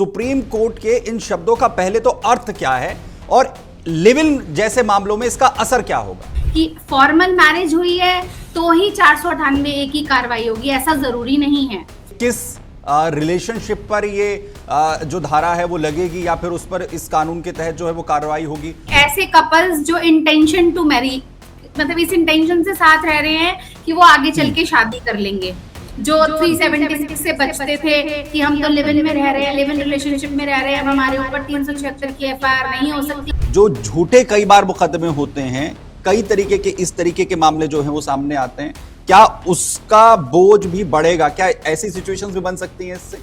Supreme court के इन शब्दों का पहले तो अर्थ क्या है और लिव इन जैसे मामलों में इसका असर क्या होगा? कि फॉर्मल मैरिज हुई है तो ही 498 की कार्रवाई होगी, ऐसा जरूरी नहीं है। किस रिलेशनशिप पर ये जो धारा है वो लगेगी या फिर उस पर इस कानून के तहत जो है वो कार्रवाई होगी? ऐसे कपल्स जो इंटेंशन टू मैरी, मतलब इस इंटेंशन से साथ रह रहे हैं कि वो आगे चल के शादी कर लेंगे, जो 376 से बचते थे कि हम तो लिव इन में रह रहे हैं, लिव इन रिलेशनशिप में रह रहे हैं, अब हमारे ऊपर 376 की एफआईआर नहीं हो सकती। जो झूठे कई बार मुकदमे होते हैं, कई तरीके के इस तरीके के मामले जो हैं वो सामने आते हैं, क्या उसका बोझ भी बढ़ेगा? क्या ऐसी सिचुएशंस भी बन सकती हैं इससे?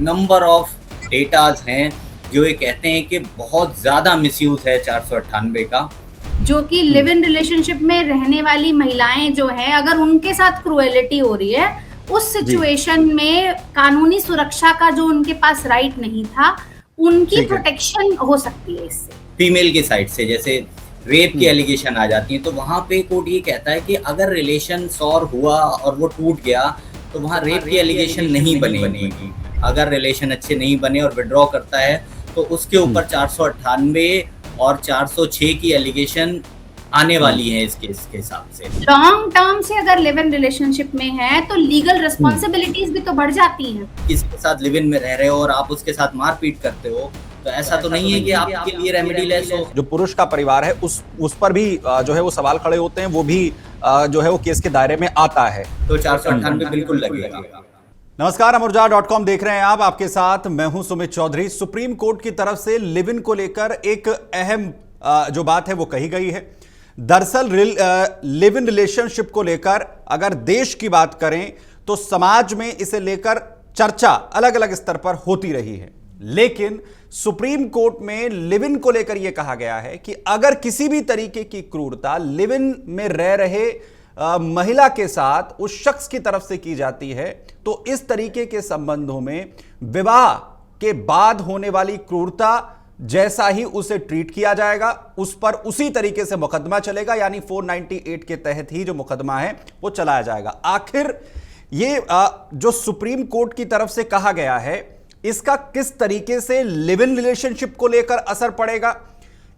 नंबर ऑफ डेटाज हैं जो ये कहते हैं कि बहुत ज्यादा मिसयूज है 498 का, जो कि लिव इन रिलेशनशिप में रहने वाली महिलाएं जो हैं, अगर उनके साथ क्रूएलिटी हो रही है, उस सिचुएशन में कानूनी सुरक्षा का जो उनके पास राइट नहीं था, उनकी प्रोटेक्शन हो सकती है इससे। फीमेल की साइड से जैसे रेप की एलिगेशन आ जाती है तो वहां पे कोर्ट ये कहता है कि अगर रिलेशन सॉर हुआ और वो टूट गया तो वहां रेप की एलिगेशन नहीं बनेगी। अगर रिलेशन अच्छे नहीं बने और विड्रॉ करता है तो उसके ऊपर 498 और 406 की एलिगेशन आने वाली है इस केस के हिसाब से। लॉन्ग टर्म से अगर लिव इन रिलेशनशिप में है तो लीगल रिस्पॉन्सिबिलिटीज भी तो बढ़ जाती हैं। किसके साथ लिव इन में रह रहे हो और आप उसके साथ मारपीट करते हो तो ऐसा तो नहीं है कि आपके लिए रेमेडी लेस हो। जो पुरुष का परिवार है उस पर भी जो है वो सवाल खड़े होते हैं, वो भी जो है वो केस के दायरे में आता है। तो 498 बिल्कुल लगेगा। नमस्कार, अमरउजाला.com देख रहे हैं आप। आपके साथ मैं हूं सुमित चौधरी। सुप्रीम कोर्ट की तरफ से लिव इन को लेकर एक अहम जो बात है वो कही गई है। दरअसल लिव इन रिलेशनशिप को लेकर अगर देश की बात करें तो समाज में इसे लेकर चर्चा अलग अलग स्तर पर होती रही है, लेकिन सुप्रीम कोर्ट में लिव इन को लेकर यह कहा गया है कि अगर किसी भी तरीके की क्रूरता लिव इन में रह रहे महिला के साथ उस शख्स की तरफ से की जाती है तो इस तरीके के संबंधों में विवाह के बाद होने वाली क्रूरता जैसा ही उसे ट्रीट किया जाएगा, उस पर उसी तरीके से मुकदमा चलेगा, यानी 498 के तहत ही जो मुकदमा है वो चलाया जाएगा। आखिर ये जो सुप्रीम कोर्ट की तरफ से कहा गया है, इसका किस तरीके से लिव इन रिलेशनशिप को लेकर असर पड़ेगा?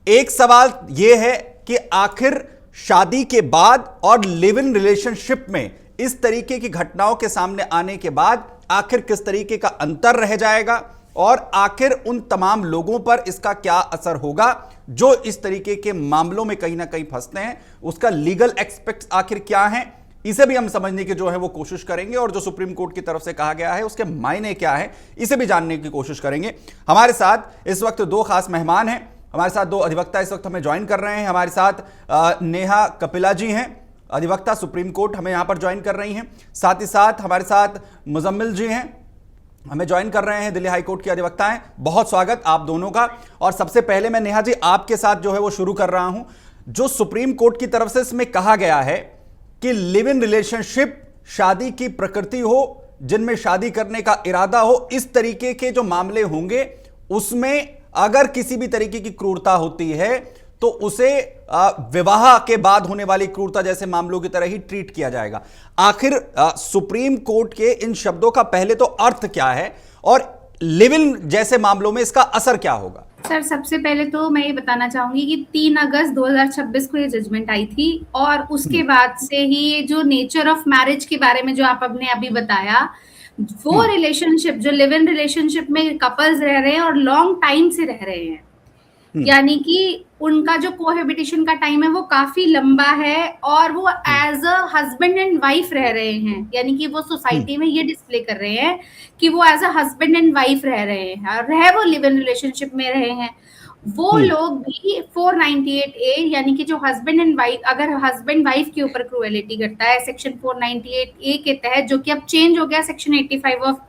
एक सवाल यह है कि आखिर शादी के बाद और लिव इन रिलेशनशिप में इस तरीके की घटनाओं के सामने आने के बाद आखिर किस तरीके का अंतर रह जाएगा और आखिर उन तमाम लोगों पर इसका क्या असर होगा जो इस तरीके के मामलों में कहीं ना कहीं फंसते हैं, उसका लीगल एक्सपेक्ट्स आखिर क्या हैं, इसे भी हम समझने की जो है वो कोशिश करेंगे और जो सुप्रीम कोर्ट की तरफ से कहा गया है उसके मायने क्या है इसे भी जानने की कोशिश करेंगे। हमारे साथ इस वक्त दो खास मेहमान हैं, हमारे साथ दो अधिवक्ता इस वक्त हमें ज्वाइन कर रहे हैं। हमारे साथ नेहा कपिला जी हैं, अधिवक्ता सुप्रीम कोर्ट, हमें यहां पर ज्वाइन कर रही हैं। साथ ही साथ हमारे साथ मुजम्मिल जी हैं, हमें ज्वाइन कर रहे हैं, दिल्ली हाई कोर्ट के अधिवक्ता हैं। बहुत स्वागत आप दोनों का। और सबसे पहले मैं नेहा जी आपके साथ जो है वो शुरू कर रहा हूं। जो सुप्रीम कोर्ट की तरफ से इसमें कहा गया है कि लिव इन रिलेशनशिप शादी की प्रकृति हो, जिनमें शादी करने का इरादा हो, इस तरीके के जो मामले होंगे उसमें अगर किसी भी तरीके की क्रूरता होती है तो उसे विवाह के बाद होने वाली क्रूरता जैसे मामलों की तरह ही ट्रीट किया जाएगा। आखिर सुप्रीम कोर्ट के इन शब्दों का पहले तो अर्थ क्या है और लिव इन जैसे मामलों में इसका असर क्या होगा? सर, सबसे पहले तो मैं ये बताना चाहूंगी कि 3 अगस्त 2026 को ये जजमेंट आई थी और उसके बाद से ही ये जो नेचर ऑफ मैरिज के बारे में जो आपने अभी बताया, वो रिलेशनशिप जो लिव इन रिलेशनशिप में कपल्स रह रहे हैं और लॉन्ग टाइम से रह रहे हैं, यानी कि उनका जो कोहेबिटेशन का टाइम है वो काफी लंबा है और वो as a husband and wife रह रहे हैं, यानी कि वो सोसाइटी में ये डिस्प्ले कर रहे हैं कि वो as a husband and wife रह रहे हैं और वो लिव इन रिलेशनशिप में रहे हैं। वो लोग भी 498A, यानी कि जो हस्बैंड एंड वाइफ, अगर हस्बैंड वाइफ के ऊपर क्रूएलिटी करता है सेक्शन 498A के तहत, जो कि अब चेंज हो गया, सेक्शन 85 ऑफ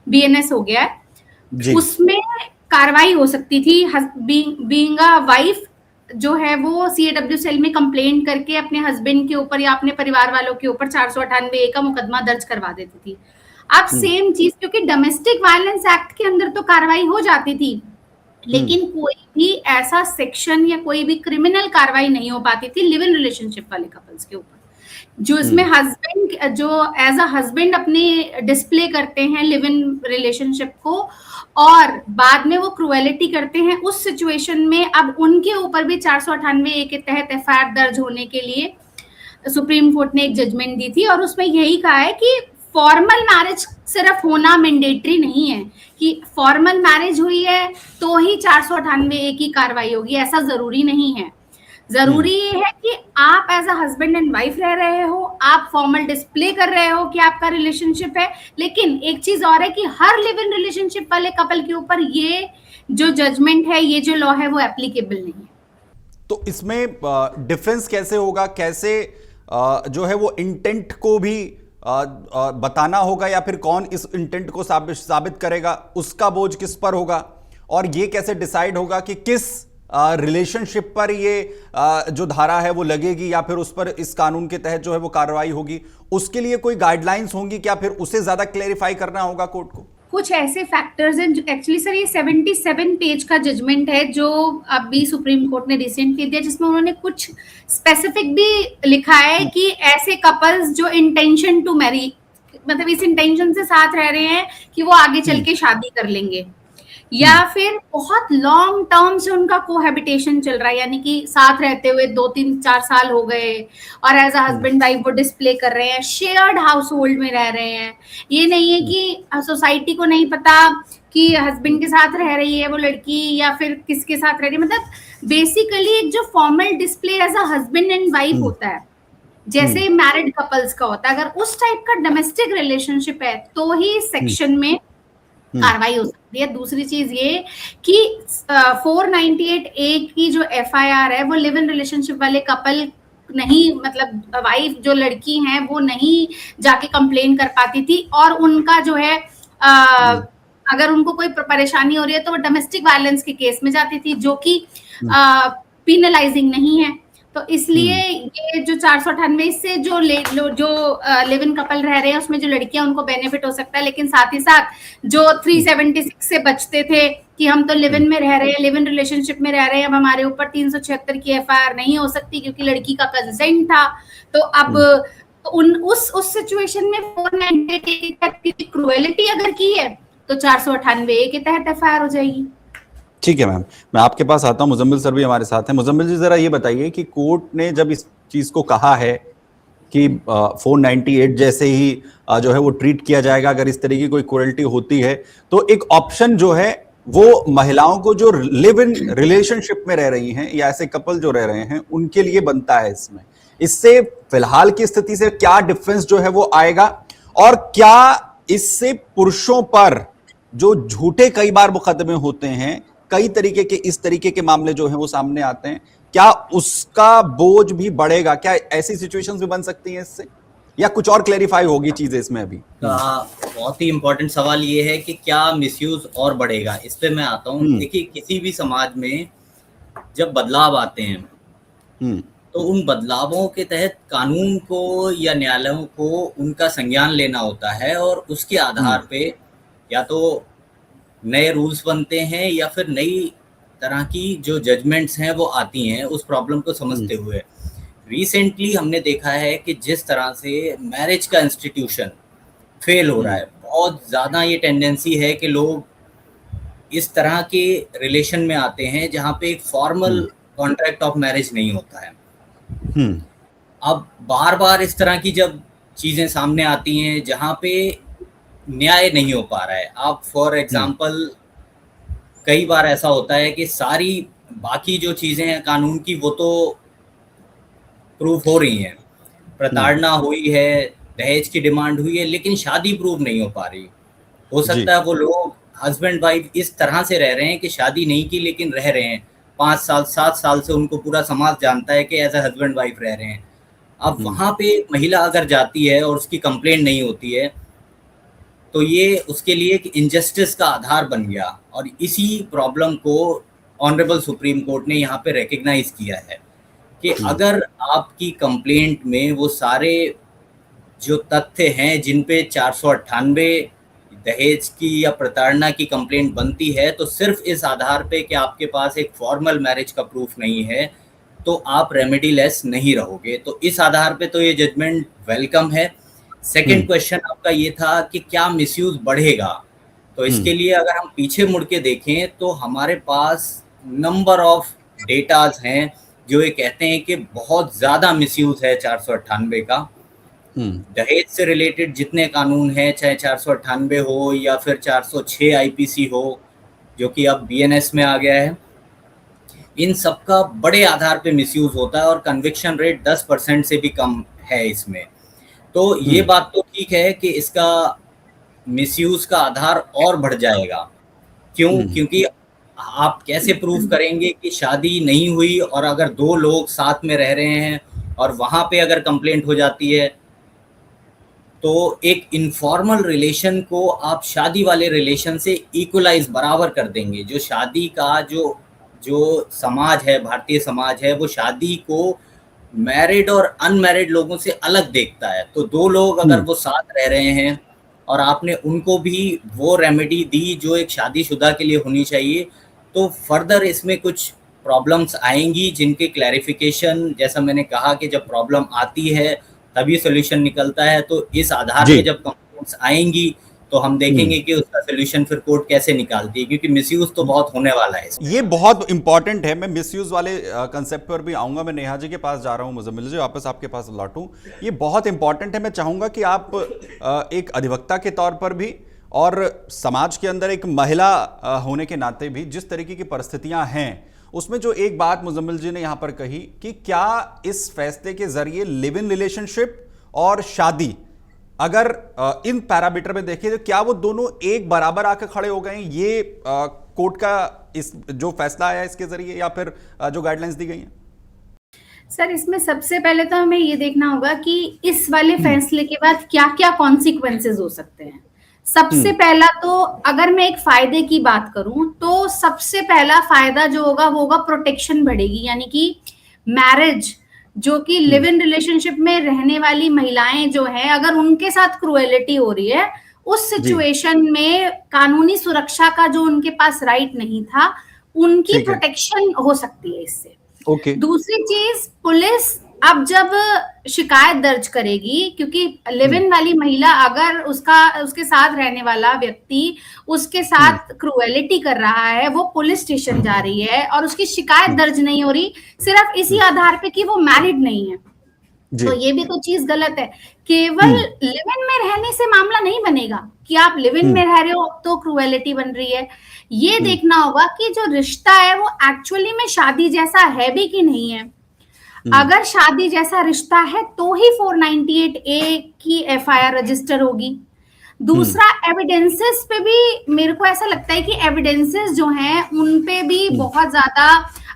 BNS हो गया है, उसमें कार्रवाई हो सकती थी। बीइंग अ वाइफ जो है वो CAW सेल में कंप्लेंट करके अपने हस्बैंड के ऊपर या अपने परिवार वालों के ऊपर 498A का मुकदमा दर्ज करवा देती थी। अब सेम चीज, क्योंकि डोमेस्टिक वायलेंस एक्ट के अंदर तो कार्रवाई हो जाती थी, लेकिन कोई भी ऐसा सेक्शन या कोई भी क्रिमिनल कार्रवाई नहीं हो पाती थी लिव इन रिलेशनशिप वाले कपल्स के ऊपर। जो इसमें हस्बैंड जो एज अ हस्बैंड अपने डिस्प्ले करते हैं लिव इन रिलेशनशिप को, और बाद में वो क्रुएलिटी करते हैं, उस सिचुएशन में अब उनके ऊपर भी 498 के तहत एफआईआर दर्ज होने के लिए सुप्रीम कोर्ट ने एक जजमेंट दी थी, और उसमें यही कहा है कि फॉर्मल मैरिज सिर्फ होना मैंडेटरी नहीं है, कि फॉर्मल मैरिज हुई है तो ही 498 की कार्रवाई होगी, ऐसा जरूरी नहीं है। जरूरी ये है कि आप as a husband and wife रह रहे हो, आप फॉर्मल डिस्प्ले कर रहे हो कि आपका रिलेशनशिप है, लेकिन एक चीज और है कि हर लिव इन रिलेशनशिप वाले कपल के ऊपर ये जो जजमेंट है, ये जो लॉ है, वो एप्लीकेबल नहीं है। तो इसमें डिफरेंस कैसे होगा, कैसे जो है वो इंटेंट को भी बताना होगा, या फिर कौन इस इंटेंट को साबित करेगा, उसका बोझ किस पर होगा, और ये कैसे डिसाइड होगा कि किस रिलेशनशिप पर ये जो धारा है वो लगेगी, या फिर उस पर इस कानून के तहत जो है वो कार्रवाई होगी, उसके लिए कोई गाइडलाइंस होंगी क्या, फिर उसे ज्यादा क्लेरिफाई करना होगा कोर्ट को? कुछ ऐसे फैक्टर्स हैं जो एक्चुअली सर ये 77 पेज का जजमेंट है जो अभी सुप्रीम कोर्ट ने रिसेंटली दिया, जिसमें उन्होंने कुछ स्पेसिफिक भी लिखा है कि ऐसे कपल्स जो इंटेंशन टू मैरी, मतलब इस इंटेंशन से साथ रह रहे हैं कि वो आगे चल के शादी कर लेंगे, या फिर बहुत लॉन्ग टर्म से उनका कोहैबिटेशन चल रहा है, यानी कि साथ रहते हुए 2-3-4 साल हो गए और एज अ हस्बैंड वाइफ वो डिस्प्ले कर रहे हैं, शेयर्ड हाउस होल्ड में रह रहे हैं। ये नहीं है कि सोसाइटी को नहीं पता कि हस्बैंड के साथ रह रही है वो लड़की या फिर किसके साथ रह रही है, मतलब बेसिकली एक जो formal display as a husband and wife होता है, जैसे मैरिड कपल्स का होता है, अगर उस टाइप का डोमेस्टिक रिलेशनशिप है तो ही सेक्शन में कार्रवाई हो सकती है। दूसरी चीज ये कि 498A की जो एफआईआर है वो लिव इन रिलेशनशिप वाले कपल नहीं, मतलब वाइफ जो लड़की हैं वो नहीं जाके कंप्लेन कर पाती थी, और उनका जो है अगर उनको कोई परेशानी हो रही है तो वो डोमेस्टिक वायलेंस के केस में जाती थी, जो कि पीनलाइजिंग नहीं है। तो इसलिए ये जो 498 से जो लिव इन कपल रह रहे हैं उसमें जो लड़कियां, उनको बेनिफिट हो सकता है, लेकिन साथ ही साथ जो 376 से बचते थे कि हम तो लिव इन में रह रहे हैं, लिव इन रिलेशनशिप में रह रहे हैं, अब हमारे ऊपर 376 की एफआईआर नहीं हो सकती क्योंकि लड़की का कंसेंट था, तो अब उस सिचुएशन में 498 के तहत क्रुएलिटी अगर की है तो 498 के तहत एफआईआर हो जाएगी। ठीक है मैम, मैं आपके पास आता हूं। मुजम्मिल सर भी हमारे साथ हैं। मुजम्मिल जी, जरा ये बताइए कि कोर्ट ने जब इस चीज को कहा है कि 498 जैसे ही जो है वो ट्रीट किया जाएगा अगर इस तरह की कोई क्रुएल्टी होती है, तो एक ऑप्शन जो है वो महिलाओं को जो लिव इन रिलेशनशिप में रह रही हैं या ऐसे कपल जो रह रहे हैं उनके लिए बनता है। इससे फिलहाल की स्थिति से क्या डिफरेंस जो है वो आएगा, और क्या इससे पुरुषों पर जो झूठे कई बार मुकदमे होते हैं, कई तरीके के इस तरीके के मामले जो हैं वो सामने आते हैं, क्या उसका बोझ भी बढ़ेगा? क्या ऐसी सिचुएशंस भी बन सकती हैं इससे, या कुछ और क्लैरिफाई होगी चीजें इसमें? अभी बहुत ही इंपॉर्टेंट सवाल ये है कि क्या मिसयूज और बढ़ेगा, इस पे मैं आता हूँ। देखिए, किसी भी समाज में जब बदलाव आते हैं तो उन बदलावों के तहत कानून को या न्यायालयों को उनका संज्ञान लेना होता है, और उसके आधार पे या तो नए रूल्स बनते हैं या फिर नई तरह की जो जजमेंट्स हैं वो आती हैं उस प्रॉब्लम को समझते हुए। रिसेंटली हमने देखा है कि जिस तरह से मैरिज का इंस्टीट्यूशन फेल हो रहा है, बहुत ज़्यादा ये टेंडेंसी है कि लोग इस तरह के रिलेशन में आते हैं जहाँ पे एक फॉर्मल कॉन्ट्रैक्ट ऑफ मैरिज नहीं होता है। अब बार बार इस तरह की जब चीज़ें सामने आती हैं जहाँ पे न्याय नहीं हो पा रहा है, आप फॉर एग्जाम्पल कई बार ऐसा होता है कि सारी बाकी जो चीज़ें हैं कानून की वो तो प्रूफ हो रही हैं, प्रताड़ना हुई है, दहेज की डिमांड हुई है, लेकिन शादी प्रूफ नहीं हो पा रही। हो सकता है वो लोग हस्बैंड वाइफ इस तरह से रह रहे हैं कि शादी नहीं की लेकिन रह रहे हैं, 5 साल 7 साल से उनको पूरा समाज जानता है कि ऐसा हस्बैंड वाइफ रह रहे हैं। अब वहाँ पे महिला अगर जाती है और उसकी कंप्लेंट नहीं होती है तो ये उसके लिए एक इनजस्टिस का आधार बन गया, और इसी प्रॉब्लम को ऑनरेबल सुप्रीम कोर्ट ने यहाँ पे रिकग्नाइज किया है कि अगर आपकी कंप्लेंट में वो सारे जो तथ्य हैं जिन पे 498 दहेज की या प्रताड़ना की कंप्लेंट बनती है, तो सिर्फ इस आधार पे कि आपके पास एक फॉर्मल मैरिज का प्रूफ नहीं है, तो आप रेमेडी लेस नहीं रहोगे। तो इस आधार पे तो ये जजमेंट वेलकम है। सेकंड क्वेश्चन आपका ये था कि क्या मिसयूज बढ़ेगा, तो इसके लिए अगर हम पीछे मुड़ के देखें तो हमारे पास नंबर ऑफ डेटाज हैं जो ये कहते हैं कि बहुत ज़्यादा मिसयूज है 498 का। दहेज से रिलेटेड जितने कानून हैं, चाहे 498 हो या फिर 406 आईपीसी हो जो कि अब बीएनएस में आ गया है, इन सब का बड़े आधार पे मिसयूज होता है और कन्विक्शन रेट 10% से भी कम है इसमें। तो ये बात तो ठीक है कि इसका मिसयूज का आधार और बढ़ जाएगा। क्यों? क्योंकि आप कैसे प्रूव करेंगे कि शादी नहीं हुई और अगर दो लोग साथ में रह रहे हैं और वहां पे अगर कंप्लेंट हो जाती है तो एक इनफॉर्मल रिलेशन को आप शादी वाले रिलेशन से इक्वलाइज बराबर कर देंगे। जो शादी का जो समाज है, भारतीय समाज है, वो शादी को मैरिड और अनमैरिड लोगों से अलग देखता है। तो दो लोग अगर वो साथ रह रहे हैं और आपने उनको भी वो रेमेडी दी जो एक शादीशुदा के लिए होनी चाहिए, तो फर्दर इसमें कुछ प्रॉब्लम्स आएंगी जिनके क्लैरिफिकेशन, जैसा मैंने कहा कि जब प्रॉब्लम आती है तभी सोल्यूशन निकलता है। तो इस आधार पे जब कंप्लेंट्स आएंगी तो हम देखेंगे कि उसका सोल्यूशन फिर कोर्ट कैसे निकालती है, क्योंकि मिसयूज तो बहुत होने वाला है। ये बहुत इंपॉर्टेंट है। मैं मिसयूज वाले कंसेप्ट पर भी आऊंगा। मैं नेहा जी के पास जा रहा हूं, मुजम्मिल जी वापस आपके पास लौटूं। ये बहुत इंपॉर्टेंट है। मैं चाहूंगा कि आप एक अधिवक्ता के तौर पर भी और समाज के अंदर एक महिला होने के नाते भी जिस तरीके की परिस्थितियां हैं उसमें जो एक बात मुजम्मिल जी ने यहां पर कही कि क्या इस फैसले के जरिए लिव इन रिलेशनशिप और शादी अगर इन पैरामीटर में देखें तो क्या वो दोनों एक बराबर आकर खड़े हो गए, ये कोर्ट का इस जो फैसला आया इसके जरिए या फिर जो गाइडलाइंस दी गई हैं? सर, इसमें सबसे पहले तो हमें ये देखना होगा कि इस वाले फैसले के बाद क्या क्या कॉन्सिक्वेंसेस हो सकते हैं। सबसे पहला तो अगर मैं एक फायदे की बात करूं तो सबसे पहला फायदा जो होगा वो होगा प्रोटेक्शन बढ़ेगी। यानी कि मैरिज जो कि लिव इन रिलेशनशिप में रहने वाली महिलाएं जो हैं, अगर उनके साथ क्रूएलिटी हो रही है उस सिचुएशन में कानूनी सुरक्षा का जो उनके पास राइट नहीं था, उनकी प्रोटेक्शन हो सकती है इससे। दूसरी चीज, पुलिस अब जब शिकायत दर्ज करेगी, क्योंकि लिव इन वाली महिला अगर उसके साथ रहने वाला व्यक्ति उसके साथ क्रूएलिटी कर रहा है, वो पुलिस स्टेशन जा रही है और उसकी शिकायत दर्ज नहीं हो रही सिर्फ इसी आधार पे कि वो मैरिड नहीं है, तो ये भी तो चीज गलत है। केवल लिव इन में रहने से मामला नहीं बनेगा कि आप लिव इन में रह रहे हो तो क्रूएलिटी बन रही है। ये देखना होगा कि जो रिश्ता है वो एक्चुअली में शादी जैसा है भी कि नहीं है। अगर शादी जैसा रिश्ता है तो ही 498A की एफआईआर रजिस्टर होगी। दूसरा, एविडेंसेस पे भी मेरे को ऐसा लगता है कि एविडेंसेस जो हैं उन पे भी बहुत ज्यादा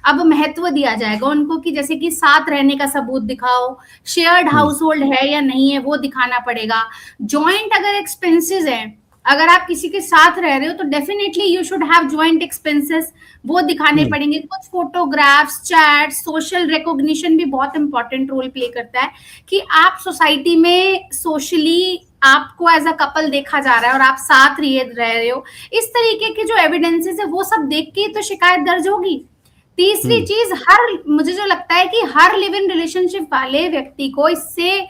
अब महत्व दिया जाएगा उनको, कि जैसे कि साथ रहने का सबूत दिखाओ, शेयर्ड हाउस होल्ड है या नहीं है वो दिखाना पड़ेगा, जॉइंट अगर एक्सपेंसेस है, अगर आप किसी के साथ रह रहे हो तो definitely you should have joint expenses, वो दिखाने पड़ेंगे। कुछ फोटोग्राफ्स, चैट, सोशल रिकॉग्निशन भी बहुत इंपॉर्टेंट रोल प्ले करता है कि आप सोसाइटी में सोशली आपको एज अ कपल देखा जा रहा है और आप साथ रह रहे हो। इस तरीके के जो एविडेंसेस है वो सब देख के तो शिकायत दर्ज होगी। तीसरी चीज, मुझे जो लगता है कि हर लिव इन रिलेशनशिप वाले व्यक्ति को इससे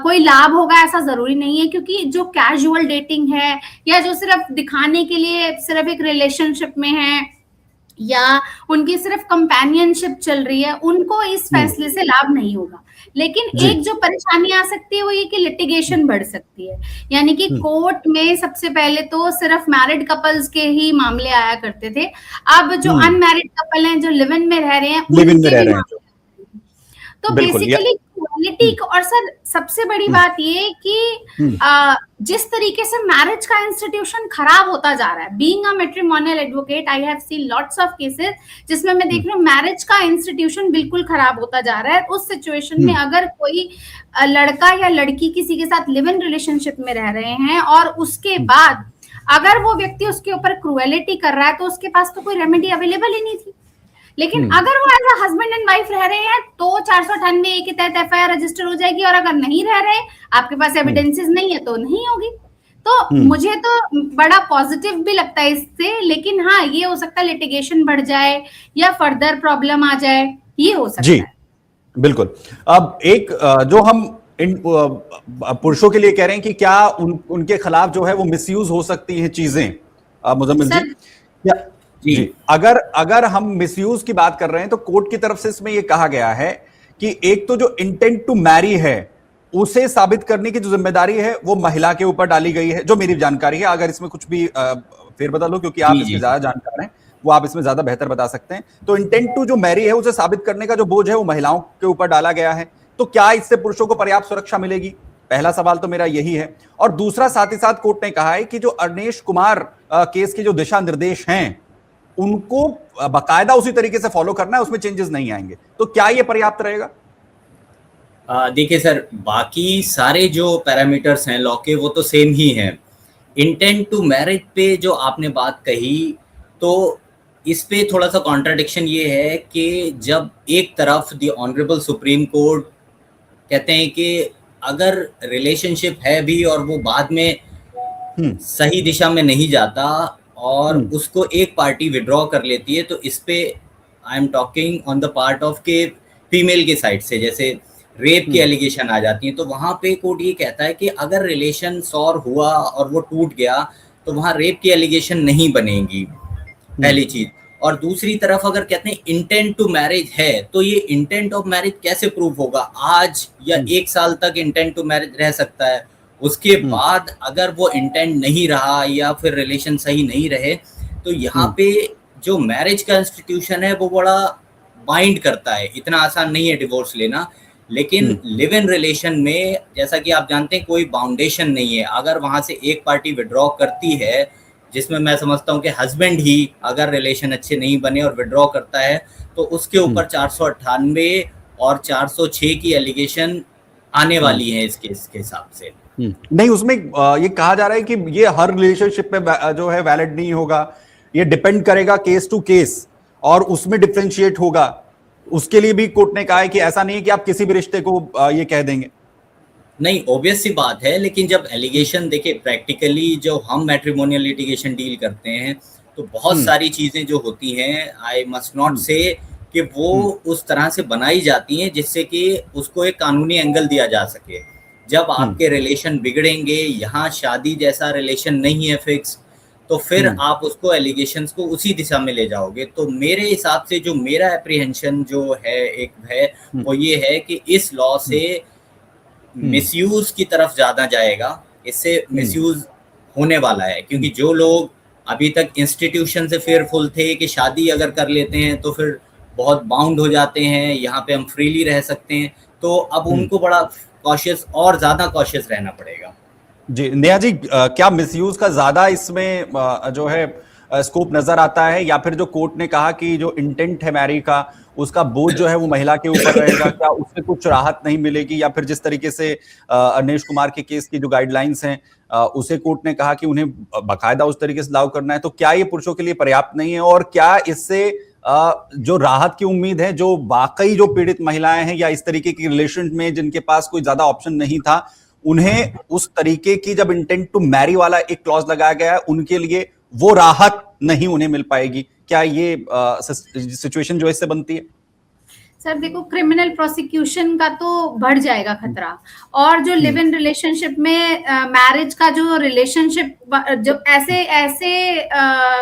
कोई लाभ होगा ऐसा जरूरी नहीं है, क्योंकि जो कैजुअल डेटिंग है या जो सिर्फ दिखाने के लिए सिर्फ एक रिलेशनशिप में है या उनकी सिर्फ कंपेनियनशिप चल रही है, उनको इस फैसले से लाभ नहीं होगा। लेकिन एक जो परेशानी आ सकती है वो ये कि लिटिगेशन बढ़ सकती है। यानी कि कोर्ट में सबसे पहले तो सिर्फ मैरिड कपल्स के ही मामले आया करते थे, अब जो अनमैरिड कपल हैं जो लिव इन में रह रहे हैं उनके भी मामले। तो बेसिकली क्वालिटी, और सर सबसे बड़ी बात ये कि जिस तरीके से मैरिज का इंस्टीट्यूशन खराब होता जा रहा है, being a matrimonial advocate I have seen lots of cases जिसमें मैं देख रही हूँ मैरिज का इंस्टीट्यूशन बिल्कुल खराब होता जा रहा है। उस सिचुएशन में अगर कोई लड़का या लड़की किसी के साथ लिव इन रिलेशनशिप में रह रहे हैं और उसके बाद अगर वो व्यक्ति उसके ऊपर क्रूएलिटी कर रहा है तो उसके पास तो कोई रेमेडी अवेलेबल ही नहीं थी। लेकिन अगर वो as a husband and wife रह रहे हैं तो 498A के तहत एफआईआर रजिस्टर हो जाएगी, और अगर नहीं रह रहे, आपके पास एविडेंसेस नहीं है तो नहीं होगी। तो मुझे तो बड़ा पॉजिटिव भी लगता है इससे, लेकिन हाँ ये हो सकता है लिटिगेशन बढ़ जाए या फर्दर प्रॉब्लम आ जाए। ये हो सकता जी है। बिल्कुल। अब एक जो हम इन पुरुषों के लिए कह रहे हैं कि क्या उनके खिलाफ जो है वो मिसयूज हो सकती हैं चीजें, मुजम्मिल जी, सर क्या? जी जी, अगर अगर हम मिसयूज की बात कर रहे हैं तो कोर्ट की तरफ से इसमें यह कहा गया है कि एक तो जो इंटेंट टू मैरी है उसे साबित करने की जो जिम्मेदारी है वो महिला के ऊपर डाली गई है, जो मेरी जानकारी है। अगर इसमें कुछ भी फेरबदल हो, क्योंकि आप जी इसके जी ज्यादा जानकार हैं, वो आप इसमें ज्यादा बेहतर बता सकते हैं। तो इंटेंट टू जो मैरी है उसे साबित करने का जो बोझ है वो महिलाओं के ऊपर डाला गया है। तो क्या इससे पुरुषों को पर्याप्त सुरक्षा मिलेगी? पहला सवाल तो मेरा यही है। और दूसरा, साथ ही साथ कोर्ट ने कहा है कि जो अरनेश कुमार केस के जो दिशा निर्देश हैं उनको बाकायदा उसी तरीके से फॉलो करना है, उसमें चेंजेस नहीं आएंगे। तो क्या यह पर्याप्त रहेगा? देखिए सर, बाकी सारे जो पैरामीटर्स हैं लॉ के वो तो सेम ही हैं। इंटेंट टू मैरिज पे जो आपने बात कही, तो इस पे थोड़ा सा कॉन्ट्राडिक्शन ये है कि जब एक तरफ द ऑनरेबल सुप्रीम कोर्ट कहते हैं कि अगर रिलेशनशिप है भी और वो बाद में सही दिशा में नहीं जाता और उसको एक पार्टी विड्रॉ कर लेती है, तो इस पे I am talking on the part of के फीमेल के साइड से, जैसे रेप की एलिगेशन आ जाती है, तो वहां पे कोर्ट ये कहता है कि अगर रिलेशन सॉर हुआ और वो टूट गया तो वहां रेप की एलिगेशन नहीं बनेगी, पहली चीज। और दूसरी तरफ अगर कहते हैं इंटेंट टू मैरिज है, तो ये इंटेंट ऑफ मैरिज कैसे प्रूव होगा? आज या 1 साल तक इंटेंट टू मैरिज रह सकता है, उसके बाद अगर वो इंटेंट नहीं रहा या फिर रिलेशन सही नहीं रहे, तो यहाँ पे जो मैरिज का इंस्टीट्यूशन है वो बड़ा बाइंड करता है। इतना आसान नहीं है डिवोर्स लेना, लेकिन लिव इन रिलेशन में जैसा कि आप जानते हैं कोई बाउंडेशन नहीं है। अगर वहां से एक पार्टी विड्रॉ करती है, जिसमें मैं समझता हूँ कि हस्बैंड ही अगर रिलेशन अच्छे नहीं बने और विड्रॉ करता है, तो उसके ऊपर 498 और 406 की एलिगेशन आने वाली है इस केस के हिसाब से। नहीं, उसमें ये कहा जा रहा है कि ये हर रिलेशनशिप में जो है वैलिड नहीं होगा, ये डिपेंड करेगा केस टू केस और उसमें डिफरेंशिएट होगा। उसके लिए भी कोर्ट ने कहा है कि ऐसा नहीं है कि आप किसी भी रिश्ते को ये कह देंगे। नहीं, ऑब्वियस सी बात है, लेकिन जब एलिगेशन देखिए प्रैक्टिकली जो हम मैट्रिमोनियल लिटिगेशन डील करते हैं तो बहुत सारी चीजें जो होती हैं, आई मस्ट नॉट से कि वो उस तरह से बनाई जाती हैं जिससे कि उसको एक कानूनी एंगल दिया जा सके। जब आपके रिलेशन बिगड़ेंगे, यहाँ शादी जैसा रिलेशन नहीं है फिक्स, तो फिर आप उसको एलिगेशंस को उसी दिशा में ले जाओगे। तो मेरे हिसाब से जो मेरा एप्रीहेंशन जो है एक है वो ये है कि इस लॉ से मिसयूज की तरफ ज्यादा जाएगा, इससे मिसयूज होने वाला है। क्योंकि जो लोग अभी तक इंस्टीट्यूशन से फेयरफुल थे कि शादी अगर कर लेते हैं तो फिर बहुत बाउंड हो जाते हैं, यहाँ पे हम फ्रीली रह सकते हैं, तो अब उनको बड़ा कॉशियस और ज्यादा कॉशियस रहना पड़ेगा। जी नेहा जी, क्या मिसयूज का ज्यादा इसमें जो है स्कोप नजर आता है, या फिर जो कोर्ट ने कहा कि जो इंटेंट है मैरी का उसका बोझ जो है वो महिला के ऊपर रहेगा, क्या उससे कुछ राहत नहीं मिलेगी? या फिर जिस तरीके से अरनेश कुमार के केस की जो गाइडलाइंस हैं उसे कोर्ट ने कहा कि उन्हें बाकायदा उस तरीके से लागू करना है, तो क्या ये पुरुषों के लिए पर्याप्त नहीं है? और क्या इससे जो राहत की उम्मीद है, जो वाकई जो पीड़ित महिलाएं हैं या इस तरीके की रिलेशन में जिनके पास कोई ज्यादा ऑप्शन नहीं था, उन्हें उस तरीके की जब इंटेंट टू मैरी वाला एक क्लॉज लगाया गया है, उनके लिए वो राहत नहीं उन्हें मिल पाएगी? क्या ये सिचुएशन जो इससे बनती है? सर देखो, क्रिमिनल प्रोसिक्यूशन का तो बढ़ जाएगा खतरा, और जो लिव इन रिलेशनशिप में मैरिज का जो रिलेशनशिप जो ऐसे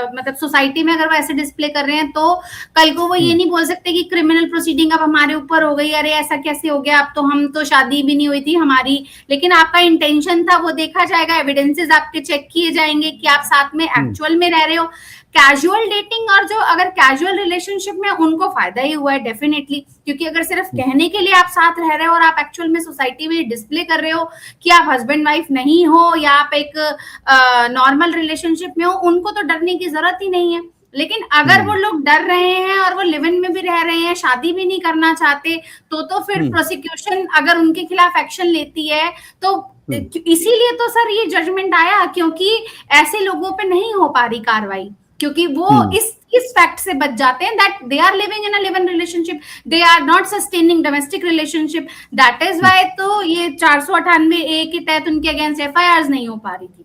मतलब सोसाइटी में अगर वो ऐसे डिस्प्ले कर रहे हैं, तो कल को वो ये नहीं बोल सकते कि क्रिमिनल प्रोसीडिंग अब हमारे ऊपर हो गई, अरे ऐसा कैसे हो गया, अब तो हम तो शादी भी नहीं हुई थी हमारी, लेकिन आपका इंटेंशन था, वो देखा जाएगा, एविडेंसेस आपके चेक किए जाएंगे कि आप साथ में एक्चुअल में रह रहे हो। कैजुअल डेटिंग और जो अगर कैजुअल रिलेशनशिप में, उनको फायदा ही हुआ है डेफिनेटली, क्योंकि अगर सिर्फ कहने के लिए आप साथ रह रहे हो और आप एक्चुअल में सोसाइटी में डिस्प्ले कर रहे हो कि आप हस्बैंड वाइफ नहीं हो या आप एक नॉर्मल रिलेशनशिप में हो, उनको तो डरने की जरूरत ही नहीं है। लेकिन अगर वो लोग डर रहे हैं और वो लिव इन में भी रह रहे हैं, शादी भी नहीं करना चाहते, तो फिर प्रोसिक्यूशन अगर उनके खिलाफ एक्शन लेती है, तो इसीलिए तो सर ये जजमेंट आया, क्योंकि ऐसे लोगों पे नहीं हो पा रही कार्रवाई, क्योंकि वो इस फैक्ट से बच जाते हैं that they are living in a live in relationship, they are not sustaining domestic relationship. That is why तो ये 498A के तहत उनके अगेंस्ट FIRs नहीं हो पा रही थी।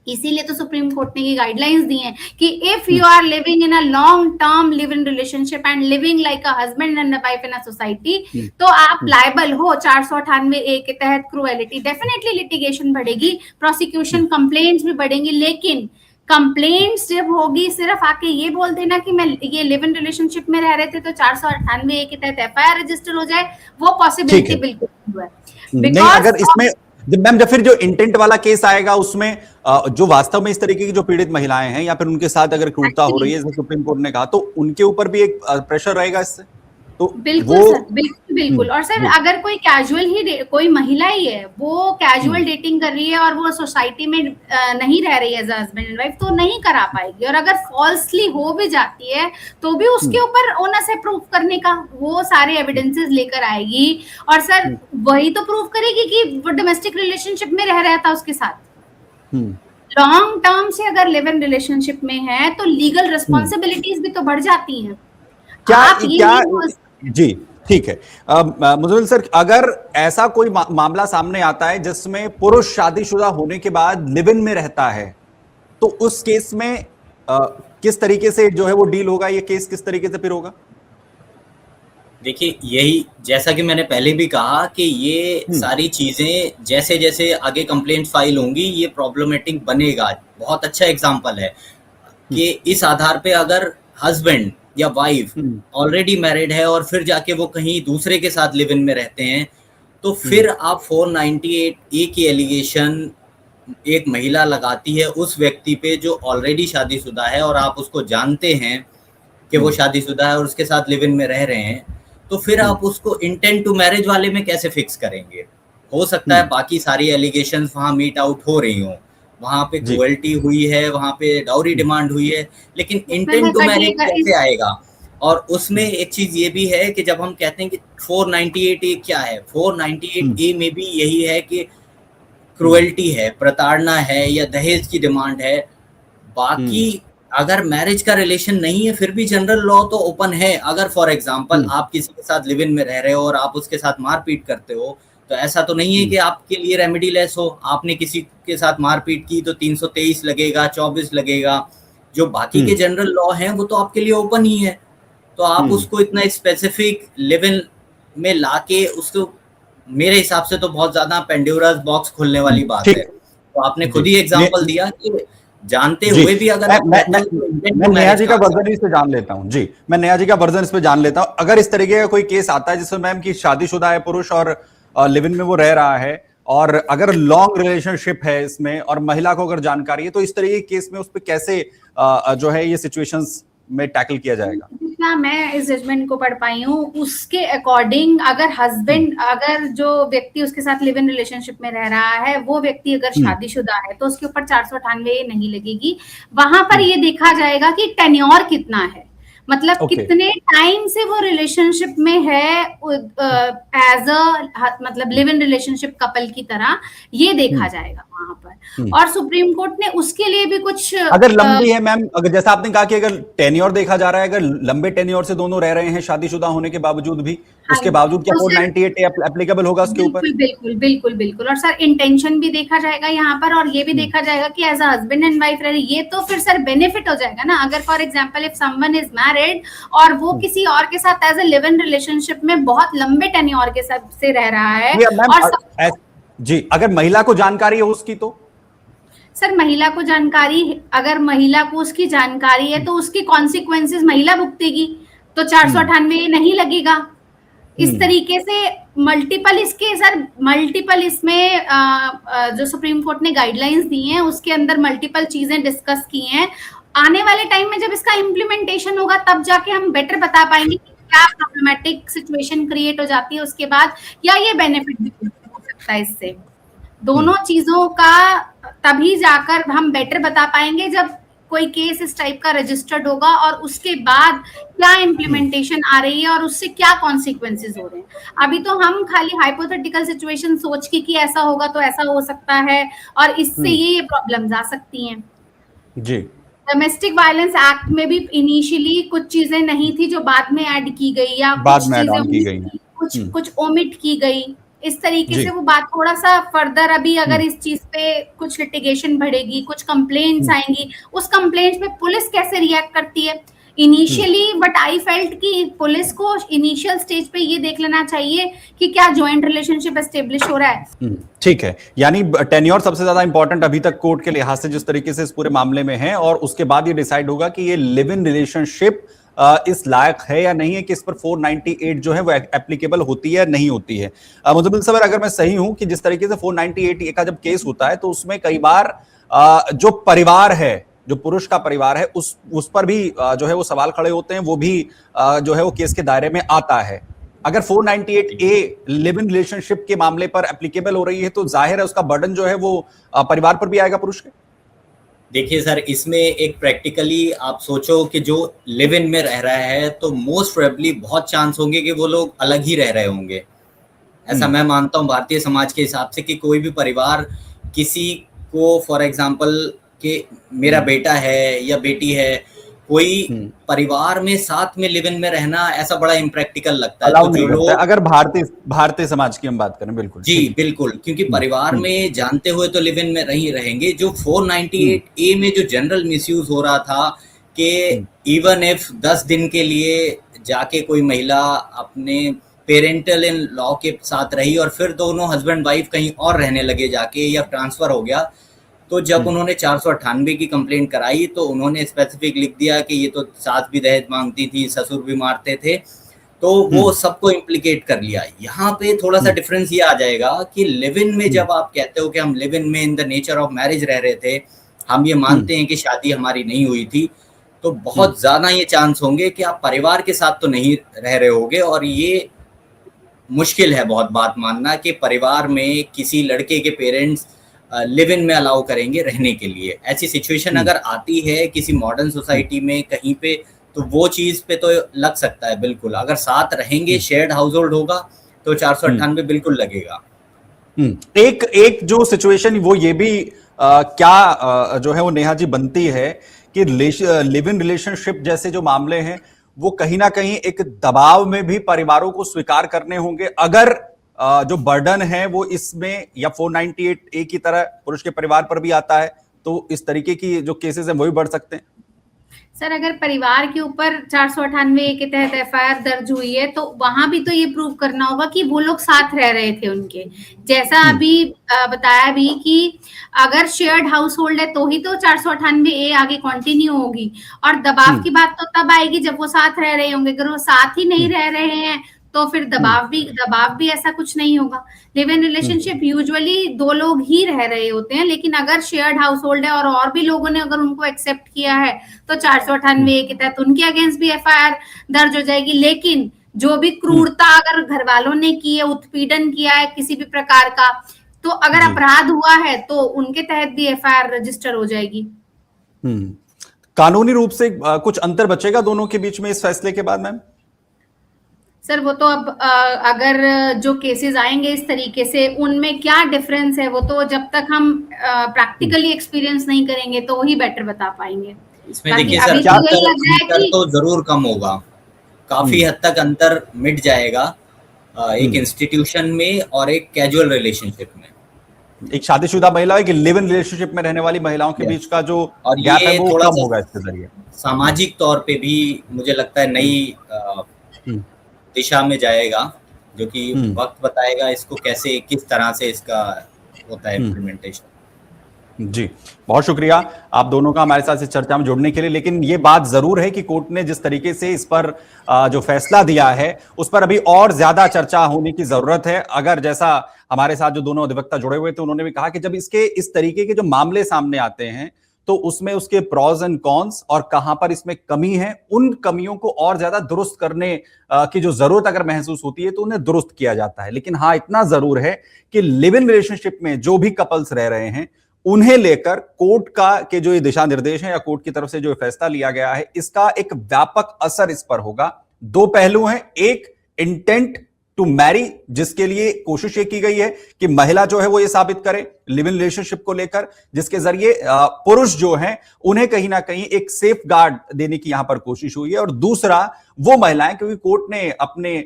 इसीलिए तो सुप्रीम कोर्ट ने ये गाइडलाइंस दी हैं कि if you are living in a long term live in relationship and living like a husband and a wife in a society, तो आप लायबल हो 498A के तहत क्रूएलिटी। डेफिनेटली लिटिगेशन बढ़ेगी, प्रोसिक्यूशन कंप्लेंट्स भी बढ़ेंगी, लेकिन कंप्लेंट्स जब होगी सिर्फ आके ये बोल देना कि मैं ये लिव इन रिलेशनशिप में रह रहे थे तो 498A के तहत FIR रजिस्टर हो जाए, वो पॉसिबिलिटी बिल्कुल नहीं है। नहीं, अगर इसमें मैम जब फिर जो इंटेंट वाला केस आएगा उसमें जो वास्तव में इस तरीके की जो पीड़ित महिलाएं हैं या फिर उनके साथ अगर क्रूरता हो रही है जैसे सुप्रीम कोर्ट ने कहा, तो उनके ऊपर भी एक प्रेशर रहेगा इससे, तो बिल्कुल वो सर, बिल्कुल। और सर अगर कोई कैजुअल ही कोई महिला ही है, वो कैजुअल डेटिंग कर रही है और वो सोसाइटी में नहीं रह रही है एज हस्बैंड एंड वाइफ, तो नहीं करा पाएगी। और अगर फॉल्सली हो भी जाती है तो भी उसके ऊपर ओनस है प्रूफ करने का, वो सारे एविडेंसेस लेकर आएगी और सर वही तो प्रूफ करेगी कि वो डोमेस्टिक रिलेशनशिप में रह रहा था उसके साथ। लॉन्ग टर्म से अगर लिव इन रिलेशनशिप में है तो लीगल रिस्पॉन्सिबिलिटीज भी तो बढ़ जाती हैं। क्या जी ठीक है। मुजम्मिल सर, अगर ऐसा कोई मामला सामने आता है जिसमें पुरुष शादीशुदा होने के बाद लिव इन में रहता है, तो उस केस में किस तरीके से जो है वो डील होगा, ये केस किस तरीके से फिर होगा? देखिए, यही जैसा कि मैंने पहले भी कहा कि ये सारी चीजें जैसे जैसे आगे कंप्लेंट फाइल होंगी ये प्रॉब्लमेटिक बनेगा। बहुत अच्छा एग्जांपल है कि इस आधार पे अगर हस्बैंड या वाइफ ऑलरेडी मैरिड है और फिर जाके वो कहीं दूसरे के साथ लिव इन में रहते हैं, तो फिर आप 498A की एलिगेशन एक महिला लगाती है उस व्यक्ति पे जो ऑलरेडी शादीशुदा है और आप उसको जानते हैं कि वो शादीशुदा है और उसके साथ लिव इन में रह रहे हैं, तो फिर आप उसको इंटेंट टू मैरिज वाले में कैसे फिक्स करेंगे? हो सकता है बाकी सारी एलिगेशंस वहां मीट आउट हो रही हों, वहां पे क्रुएल्टी हुई है, वहां पे डाउरी डिमांड हुई है, लेकिन इंटेंट टू मैरिज कैसे आएगा? और उसमें एक चीज ये भी है कि जब हम कहते हैं कि 498A क्या है, 498A में भी यही है कि क्रुएल्टी है, प्रताड़ना है या दहेज की डिमांड है। बाकी अगर मैरिज का रिलेशन नहीं है फिर भी जनरल लॉ तो ओपन है। अगर फॉर एग्जांपल आप किसी के साथ लिव इन में रह रहे हो और आप उसके साथ मारपीट करते हो, तो ऐसा तो नहीं है कि आपके लिए रेमेडी लेस हो। आपने किसी के साथ मारपीट की तो 323 लगेगा, 24 लगेगा। जो बाकी के जनरल लॉ हैं वो तो आपके लिए ओपन ही है। तो आप उसको इतना स्पेसिफिक लिव इन में लाके उसको, मेरे हिसाब से तो बहुत ज्यादा पेंडोरास बॉक्स खोलने वाली बात है। तो आपने खुद ही एग्जांपल दिया कि जानते हुए भी अगर मैं नया जी का वर्जन इस पे जान लेता हूं। जी, मैं नया जी का वर्जन इस पे जान लेता हूं। अगर इस तरीके का कोई केस आता है जिसमें मैम की शादीशुदा है पुरुष और लिव इन में वो रह रहा है और अगर लॉन्ग रिलेशनशिप है इसमें और महिला को अगर जानकारी है, तो इस तरीके के केस में उस पर कैसे जो है ये सिचुएशंस में टैकल किया जाएगा? जितना मैं इस जजमेंट को पढ़ पाई हूँ उसके अकॉर्डिंग, अगर हस्बैंड, अगर जो व्यक्ति उसके साथ लिव इन रिलेशनशिप में रह रहा है वो व्यक्ति अगर शादीशुदा है तो उसके ऊपर 498 नहीं लगेगी। वहां पर ये देखा जाएगा कि टेन्योर कितना है, मतलब कितने टाइम से वो रिलेशनशिप में है एज अ मतलब लिव इन रिलेशनशिप कपल की तरह, ये देखा जाएगा वहां पर। और सुप्रीम कोर्ट ने उसके लिए भी कुछ, अगर लंबी है मैम, अगर जैसा आपने कहा कि अगर टेन्योर देखा जा रहा है, अगर लंबे टेन्योर से दोनों रह रहे हैं शादीशुदा होने के बावजूद भी, उसके बावजूद क्या 498 एप्लीकेबल होगा उसके ऊपर? बिल्कुल बिल्कुल बिल्कुल। और सर इंटेंशन भी देखा जाएगा यहाँ पर, और ये भी देखा जाएगा कि as a husband and wife रह रही, ये तो फिर सर बेनिफिट हो जाएगा ना। अगर for example if someone is married और वो किसी और के साथ as a live in relationship में बहुत लंबे टेन्योर के साथ से रह रहा है, और जी अगर महिला को जानकारी है उसकी, तो सर महिला को जानकारी, अगर महिला को उसकी जानकारी है तो उसकी कॉन्सिक्वेंसेस महिला भुगतेगी, तो 498 नहीं लगेगा। इस तरीके से मल्टीपल इसके सर मल्टीपल इसमें जो सुप्रीम कोर्ट ने गाइडलाइंस दी हैं उसके अंदर मल्टीपल चीजें डिस्कस की हैं। आने वाले टाइम में जब इसका इम्प्लीमेंटेशन होगा तब जाके हम बेटर बता पाएंगे कि क्या प्रॉब्लमेटिक सिचुएशन क्रिएट हो जाती है उसके बाद, या ये बेनिफिट भी हो सकता है इससे। दोनों चीजों का तभी जाकर हम बेटर बता पाएंगे जब कोई केस इस टाइप का रजिस्टर्ड होगा और उसके बाद क्या इम्प्लीमेंटेशन आ रही है और उससे क्या कॉन्सिक्वेंसेस हो रहे हैं। अभी तो हम खाली हाइपोथेटिकल सिचुएशन सोच के कि ऐसा होगा तो ऐसा हो सकता है और इससे ये प्रॉब्लम्स आ सकती हैं। जी, डोमेस्टिक वायलेंस एक्ट में भी इनिशियली कुछ चीजें नहीं थी जो बाद में ऐड की गई, या बाद में ऐड ऑन की गई, कुछ ओमिट की गई इस तरीके से वो बात थोड़ा सा फर्दर, अभी अगर इस चीज पे कुछ लिटिगेशन बढ़ेगी, कुछ कंप्लेंट्स आएंगी, उस कंप्लेंट्स पे पुलिस कैसे रिएक्ट करती है इनिशियली, बट आई फेल्ट कि पुलिस को इनिशियल स्टेज पे ये देख लेना चाहिए कि क्या जॉइंट रिलेशनशिप एस्टेब्लिश हो रहा है। ठीक है, यानी टेन्योर सबसे ज्यादा इंपॉर्टेंट अभी तक कोर्ट के लिहाज से जिस तरीके से इस पूरे मामले में है, और उसके बाद ये डिसाइड होगा कि ये लिव इन रिलेशनशिप इस लायक है या नहीं है, कि इस पर 498 जो है वो एप्लीकेबल होती है या नहीं होती है। मुजम्मिल सबर, अगर मैं सही हूं कि जिस तरीके से 498 का जब केस होता है तो उसमें कई बार जो परिवार है, जो पुरुष का परिवार है, उस पर भी जो है वो सवाल खड़े होते हैं, वो भी जो है वो केस के दायरे में आता है। अगर 498A लिव इन रिलेशनशिप के मामले पर एप्लीकेबल हो रही है तो जाहिर है उसका बर्डन जो है वो परिवार पर भी आएगा पुरुष के। देखिए सर, इसमें एक प्रैक्टिकली आप सोचो कि जो लिव इन में रह रहा है तो मोस्ट प्रोबेबली बहुत चांस होंगे कि वो लोग अलग ही रह रहे होंगे। ऐसा मैं मानता हूँ भारतीय समाज के हिसाब से कि कोई भी परिवार किसी को, फॉर एग्जांपल कि मेरा बेटा है या बेटी है, कोई परिवार में साथ में लिव इन में रहना ऐसा बड़ा इम्प्रैक्टिकल लगता है। तो जो लोग, अगर भारतीय समाज की हम बात करें, बिल्कुल जी बिल्कुल, क्योंकि परिवार में जानते हुए तो लिव इन में नहीं रहेंगे। जो 498A में जो जनरल मिसयूज हो रहा था कि इवन इफ 10 दिन के लिए जाके कोकोई महिला अपने पेरेंटल इन लॉ के साथ रही और फिर दोनों हस्बैंड वाइफ कहीं और रहने लगे जाके, या ट्रांसफर हो गया, तो जब उन्होंने 498 की कंप्लेंट कराई तो उन्होंने स्पेसिफिक लिख दिया कि ये तो सास भी दहेज मांगती थी, ससुर भी मारते थे, तो वो सबको इम्प्लीकेट कर लिया। यहाँ पे थोड़ा सा डिफरेंस ये आ जाएगा कि लिव इन में जब आप कहते हो कि हम लिव इन में in the nature of marriage रह रहे थे, हम ये मानते हैं कि शादी हमारी नहीं हुई थी, तो बहुत ज्यादा ये चांस होंगे कि आप परिवार के साथ तो नहीं रह रहे होगे। और ये मुश्किल है बहुत बात मानना कि परिवार में किसी लड़के के पेरेंट्स लिव इन में अलाउ करेंगे रहने के लिए। ऐसी सिचुएशन अगर आती है किसी मॉडर्न सोसाइटी में कहीं पे, तो वो चीज पे तो लग सकता है बिल्कुल। अगर साथ रहेंगे, शेयर्ड हाउस होल्ड होगा, तो 498 बिल्कुल लगेगा। एक जो सिचुएशन वो ये भी क्या जो है वो नेहा जी बनती है कि लिव इन रिलेशनशिप जैसे जो मामले हैं वो कहीं ना कहीं एक दबाव में भी परिवारों को स्वीकार करने होंगे। अगर जो बर्डन है वो इसमें या 498A की तरह पुरुष के परिवार पर भी आता है, तो इस तरीके की जो केसेस हैं वो भी बढ़ सकते हैं। सर, अगर परिवार के ऊपर 498A के तहत FIR दर्ज हुई है तो वहां भी तो ये प्रूव करना होगा कि वो लोग साथ रह रहे थे उनके, जैसा अभी बताया भी कि अगर शेयर्ड हाउस होल्ड है तो ही तो 498A आगे कंटिन्यू होगी। और दबाव की बात तो तब आएगी जब वो साथ रह रहे होंगे। अगर वो साथ ही नहीं रह रहे हैं तो फिर दबाव भी ऐसा कुछ नहीं होगा। लिव इन रिलेशनशिप यूजुअली 2 लोग ही रह रहे होते हैं, लेकिन अगर शेयर्ड हाउस होल्ड है और भी लोगों ने अगर उनको एक्सेप्ट किया है तो 498A के तहत उनके अगेंस्ट भी FIR दर्ज हो जाएगी। लेकिन जो भी क्रूरता अगर घर वालों ने की है, उत्पीड़न किया है किसी भी प्रकार का, तो अगर अपराध हुआ है तो उनके तहत भी FIR रजिस्टर हो जाएगी। कानूनी रूप से कुछ अंतर बचेगा दोनों के बीच में इस फैसले के बाद मैम? सर, वो तो अब अगर जो केसेस आएंगे इस तरीके से उनमें क्या डिफरेंस है वो तो जब तक हम प्रैक्टिकली एक्सपीरियंस नहीं करेंगे तो ही बेटर बता पाएंगे। इसमें देखिए सर, अंतर तो जरूर कम होगा, काफी हद तक अंतर मिट जाएगा एक इंस्टीट्यूशन में और एक कैजुअल रिलेशनशिप में। एक शादीशुदा महिला है कि लिव इन रिलेशनशिप में रहने वाली महिलाओं के बीच का जो गैप है वो कम होगा इसके जरिए। सामाजिक तौर पे भी मुझे लगता है नई दिशा में जाएगा, जो कि वक्त बताएगा इसको कैसे, किस तरह से इसका होता है इम्प्लीमेंटेशन। जी, बहुत शुक्रिया आप दोनों का हमारे साथ इस चर्चा में जुड़ने के लिए। लेकिन ये बात जरूर है कि कोर्ट ने जिस तरीके से इस पर जो फैसला दिया है उस पर अभी और ज्यादा चर्चा होने की जरूरत है। अगर जैसा हमारे साथ जो दोनों अधिवक्ता जुड़े हुए थे उन्होंने भी कहा कि जब इसके इस तरीके के जो मामले सामने आते हैं तो उसमें उसके प्रॉज एंड कॉन्स और कहां पर इसमें कमी है, उन कमियों को और ज्यादा दुरुस्त करने की जो जरूरत अगर महसूस होती है तो उन्हें दुरुस्त किया जाता है। लेकिन हाँ, इतना जरूर है कि लिव इन रिलेशनशिप में जो भी कपल्स रह रहे हैं उन्हें लेकर कोर्ट के जो ये दिशा निर्देश हैं या कोर्ट की तरफ से जो फैसला लिया गया है इसका एक व्यापक असर इस पर होगा। 2 पहलू हैं, एक इंटेंट टू मैरी जिसके लिए कोशिश ये की गई है कि महिला जो है वो ये साबित करे लिव इन रिलेशनशिप को लेकर, जिसके जरिए पुरुष जो हैं उन्हें कहीं ना कहीं एक सेफ गार्ड देने की यहां पर कोशिश हुई है। और दूसरा वो महिलाएं, क्योंकि कोर्ट ने अपने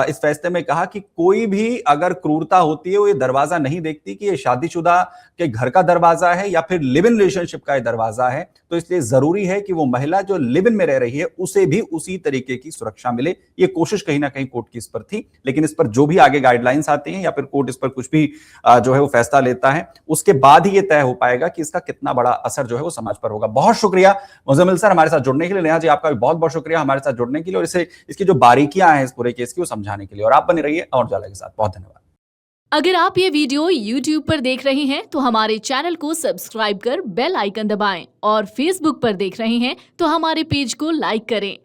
इस फैसले में कहा कि कोई भी अगर क्रूरता होती है वो ये दरवाजा नहीं देखती कि ये शादीशुदा के घर का दरवाजा है या फिर लिव इन रिलेशनशिप का ये दरवाजा है। तो इसलिए जरूरी है कि वो महिला जो लिव इन में रह रही है उसे भी उसी तरीके की सुरक्षा मिले। ये कोशिश कहीं ना कहीं कोर्ट की इस पर थी, लेकिन इस पर जो भी आगे गाइडलाइंस आती हैं या फिर कोर्ट इस पर कुछ भी जो है वो फैसला लेता है, उसके बाद ही ये तय हो पाएगा कि इसका कितना बड़ा असर जो है वो समाज पर होगा। बहुत शुक्रिया मुज़म्मिल सर हमारे साथ जुड़ने के लिए। नेहा जी आपका भी बहुत बहुत शुक्रिया हमारे साथ जुड़ने के लिए और इसकी जो बारीकियां हैं इस पूरे केस की वो समझाने के लिए। और आप बने रहिए अमर उजाला के साथ। बहुत धन्यवाद। अगर आप ये वीडियो YouTube पर देख रहे हैं तो हमारे चैनल को सब्सक्राइब कर बेल आइकन दबाएं और Facebook पर देख रहे हैं तो हमारे पेज को लाइक करें।